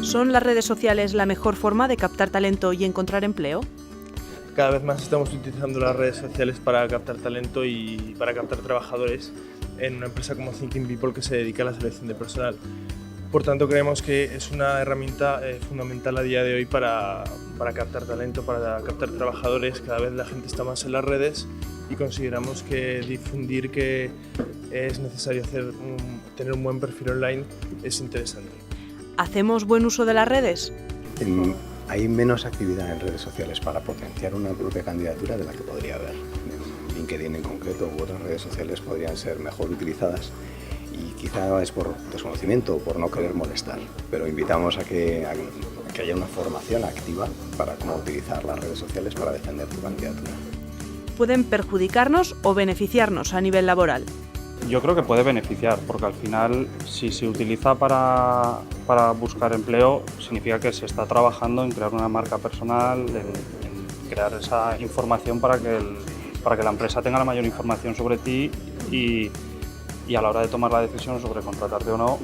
¿Son las redes sociales la mejor forma de captar talento y encontrar empleo? Cada vez más estamos utilizando las redes sociales para captar talento y para captar trabajadores en una empresa como Thinking People que se dedica a la selección de personal. Por tanto, creemos que es una herramienta fundamental a día de hoy para captar talento, para captar trabajadores. Cada vez la gente está más en las redes y consideramos que difundir que es necesario tener un buen perfil online es interesante. ¿Hacemos buen uso de las redes? Hay menos actividad en redes sociales para potenciar una propia candidatura de la que podría haber. En LinkedIn en concreto u otras redes sociales podrían ser mejor utilizadas y quizá es por desconocimiento o por no querer molestar, pero invitamos a que haya una formación activa para cómo utilizar las redes sociales para defender tu candidatura. ¿Pueden perjudicarnos o beneficiarnos a nivel laboral? Yo creo que puede beneficiar, porque al final, si se utiliza para buscar empleo, significa que se está trabajando en crear una marca personal, en crear esa información para que la empresa tenga la mayor información sobre ti y a la hora de tomar la decisión sobre contratarte o no,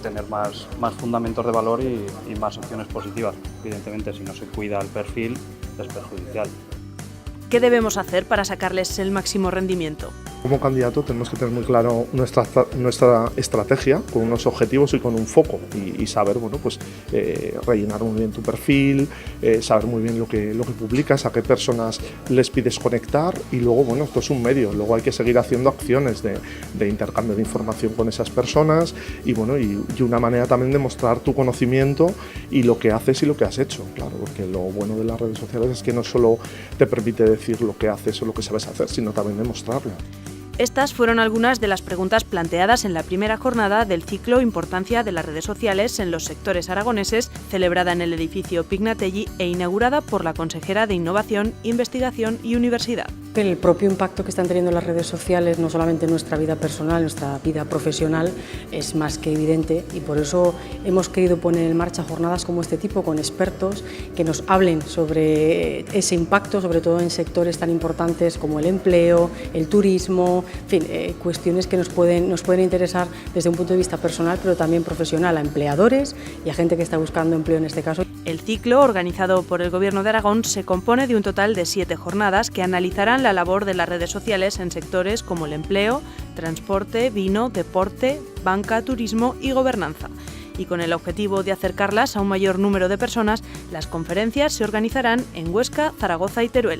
tener más fundamentos de valor y más opciones positivas. Evidentemente, si no se cuida el perfil, es perjudicial. ¿Qué debemos hacer para sacarles el máximo rendimiento? Como candidato tenemos que tener muy claro nuestra estrategia, con unos objetivos y con un foco y saber, rellenar muy bien tu perfil, saber muy bien lo que publicas, a qué personas les pides conectar y luego, esto es un medio, luego hay que seguir haciendo acciones de intercambio de información con esas personas y una manera también de mostrar tu conocimiento y lo que haces y lo que has hecho, claro, porque lo bueno de las redes sociales es que no solo te permite decir lo que haces o lo que sabes hacer, sino también demostrarlo. Estas fueron algunas de las preguntas planteadas en la primera jornada del ciclo Importancia de las redes sociales en los sectores aragoneses, celebrada en el edificio Pignatelli e inaugurada por la consejera de Innovación, Investigación y Universidad. El propio impacto que están teniendo las redes sociales, no solamente en nuestra vida personal, nuestra vida profesional, es más que evidente y por eso hemos querido poner en marcha jornadas como este tipo con expertos que nos hablen sobre ese impacto, sobre todo en sectores tan importantes como el empleo, el turismo, en fin, cuestiones que nos pueden interesar desde un punto de vista personal, pero también profesional, a empleadores y a gente que está buscando empleo en este caso. El ciclo, organizado por el Gobierno de Aragón, se compone de un total de 7 jornadas que analizarán la labor de las redes sociales en sectores como el empleo, transporte, vino, deporte, banca, turismo y gobernanza. Y con el objetivo de acercarlas a un mayor número de personas, las conferencias se organizarán en Huesca, Zaragoza y Teruel.